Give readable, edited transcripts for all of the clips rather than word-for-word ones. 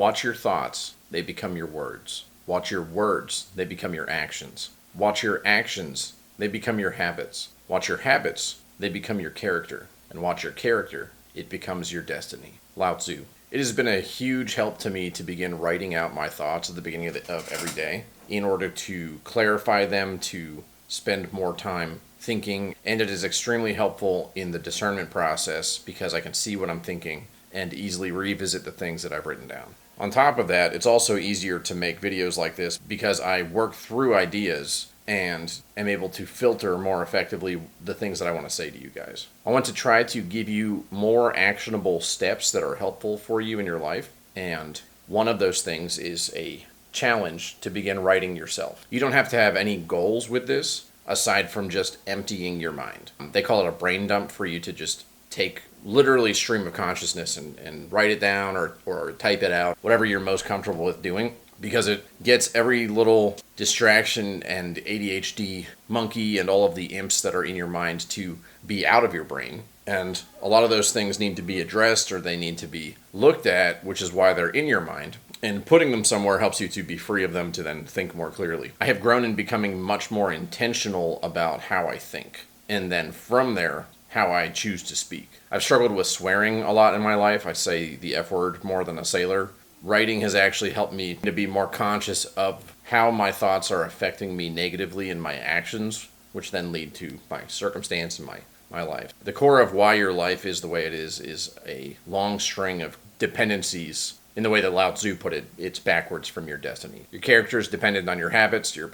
Watch your thoughts, they become your words. Watch your words, they become your actions. Watch your actions, they become your habits. Watch your habits, they become your character. And watch your character, it becomes your destiny. Lao Tzu. It has been a huge help to me to begin writing out my thoughts at the beginning of every day in order to clarify them, to spend more time thinking, and it is extremely helpful in the discernment process because I can see what I'm thinking and easily revisit the things that I've written down. On top of that, it's also easier to make videos like this because I work through ideas and am able to filter more effectively the things that I want to say to you guys. I want to try to give you more actionable steps that are helpful for you in your life, and one of those things is a challenge to begin writing yourself. You don't have to have any goals with this aside from just emptying your mind. They call it a brain dump for you to just take literally stream of consciousness and write it down or type it out, whatever you're most comfortable with doing, because it gets every little distraction and ADHD monkey and all of the imps that are in your mind to be out of your brain. And a lot of those things need to be addressed or they need to be looked at, which is why they're in your mind. And putting them somewhere helps you to be free of them to then think more clearly. I have grown in becoming much more intentional about how I think. And then from there, how I choose to speak. I've struggled with swearing a lot in my life. I say the F word more than a sailor. Writing has actually helped me to be more conscious of how my thoughts are affecting me negatively in my actions, which then lead to my circumstance and my life. The core of why your life is the way it is a long string of dependencies. In the way that Lao Tzu put it, it's backwards from your destiny. Your character is dependent on your habits are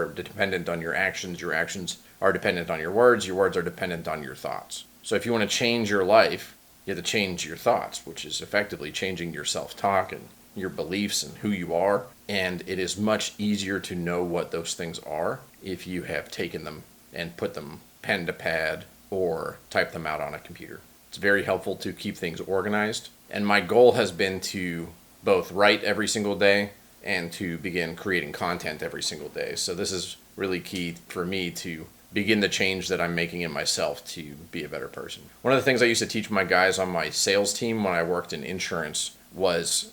dependent on your actions are dependent on your words are dependent on your thoughts. So if you want to change your life, you have to change your thoughts, which is effectively changing your self-talk and your beliefs and who you are. And it is much easier to know what those things are if you have taken them and put them pen to pad or type them out on a computer. It's very helpful to keep things organized. And my goal has been to both write every single day and to begin creating content every single day. So this is really key for me to begin the change that I'm making in myself to be a better person. One of the things I used to teach my guys on my sales team when I worked in insurance was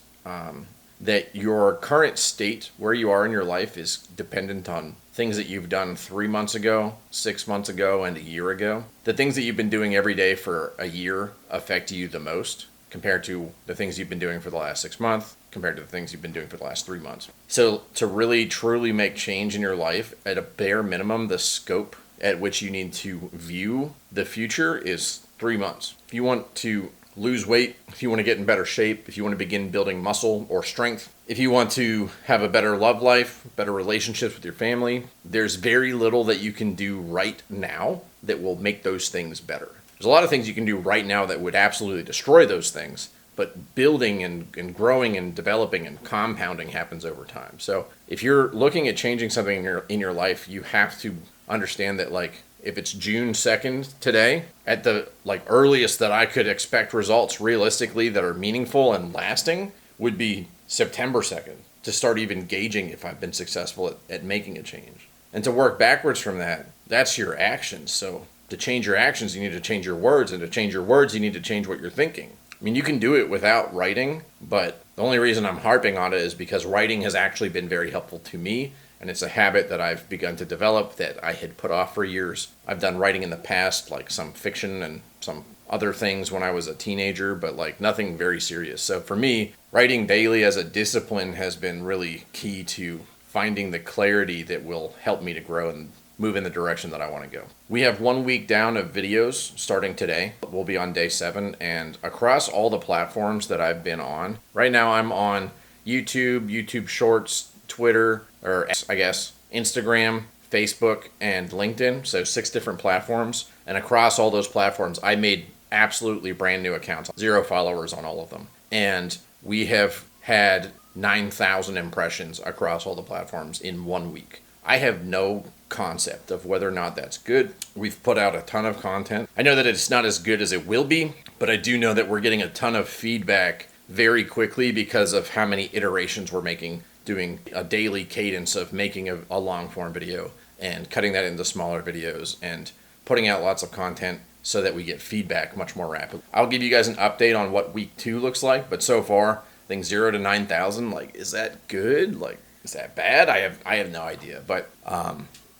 that your current state, where you are in your life, is dependent on things that you've done 3 months ago, 6 months ago, and a year ago. The things that you've been doing every day for a year affect you the most compared to the things you've been doing for the last 6 months, compared to the things you've been doing for the last 3 months. So to really, truly make change in your life, at a bare minimum, the scope at which you need to view the future is 3 months. If you want to lose weight, if you want to get in better shape, if you want to begin building muscle or strength, if you want to have a better love life, better relationships with your family, there's very little that you can do right now that will make those things better. There's a lot of things you can do right now that would absolutely destroy those things, but building and growing and developing and compounding happens over time. So if you're looking at changing something in your life, you have to understand that, like, if it's June 2nd today, at the earliest that I could expect results realistically that are meaningful and lasting would be September 2nd to start even gauging if I've been successful at making a change. And to work backwards from that, that's your actions. So to change your actions, you need to change your words, and to change your words, you need to change what you're thinking. I mean, you can do it without writing, but the only reason I'm harping on it is because writing has actually been very helpful to me. And it's a habit that I've begun to develop that I had put off for years. I've done writing in the past, like some fiction and some other things when I was a teenager, but nothing very serious. So for me, writing daily as a discipline has been really key to finding the clarity that will help me to grow and move in the direction that I want to go. We have 1 week down of videos starting today. We'll be on day 7, and across all the platforms that I've been on. Right now I'm on YouTube Shorts, Twitter, or I guess Instagram, Facebook, and LinkedIn. So 6 different platforms. And across all those platforms, I made absolutely brand new accounts. 0 followers on all of them. And we have had 9,000 impressions across all the platforms in 1 week. I have no concept of whether or not that's good. We've put out a ton of content. I know that it's not as good as it will be, but I do know that we're getting a ton of feedback very quickly because of how many iterations we're making, doing a daily cadence of making a long form video and cutting that into smaller videos and putting out lots of content so that we get feedback much more rapidly. I'll give you guys an update on what week 2 looks like, but so far Things 0 to 9,000, like, is that good? Like, is that bad? I have no idea. But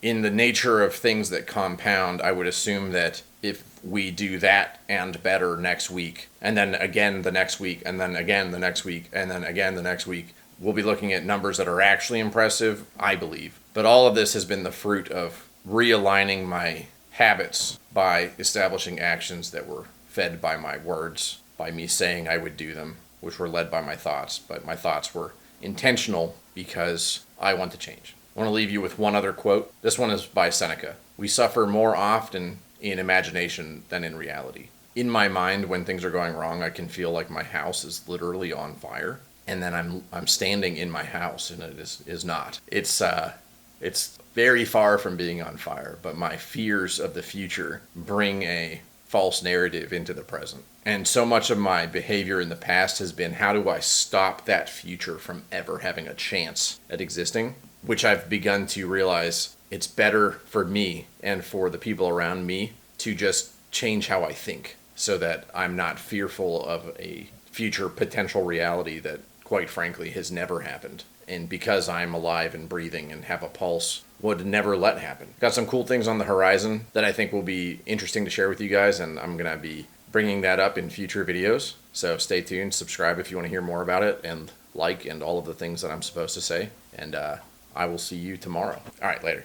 in the nature of things that compound, I would assume that if we do that and better next week, and then again the next week, and then again the next week, and then again the next week, we'll be looking at numbers that are actually impressive, I believe. But all of this has been the fruit of realigning my habits by establishing actions that were fed by my words, by me saying I would do them, which were led by my thoughts. But my thoughts were intentional because I want to change. I want to leave you with one other quote. This one is by Seneca. We suffer more often in imagination than in reality. In my mind, when things are going wrong, I can feel like my house is literally on fire, and then I'm standing in my house, and it is not. It's very far from being on fire, but my fears of the future bring a false narrative into the present. And so much of my behavior in the past has been, how do I stop that future from ever having a chance at existing? Which I've begun to realize it's better for me and for the people around me to just change how I think so that I'm not fearful of a future potential reality that, quite frankly, has never happened. And because I'm alive and breathing and have a pulse, would never let happen. Got some cool things on the horizon that I think will be interesting to share with you guys, and I'm going to be bringing that up in future videos. So stay tuned, subscribe if you want to hear more about it, and like, and all of the things that I'm supposed to say. And I will see you tomorrow. All right, later.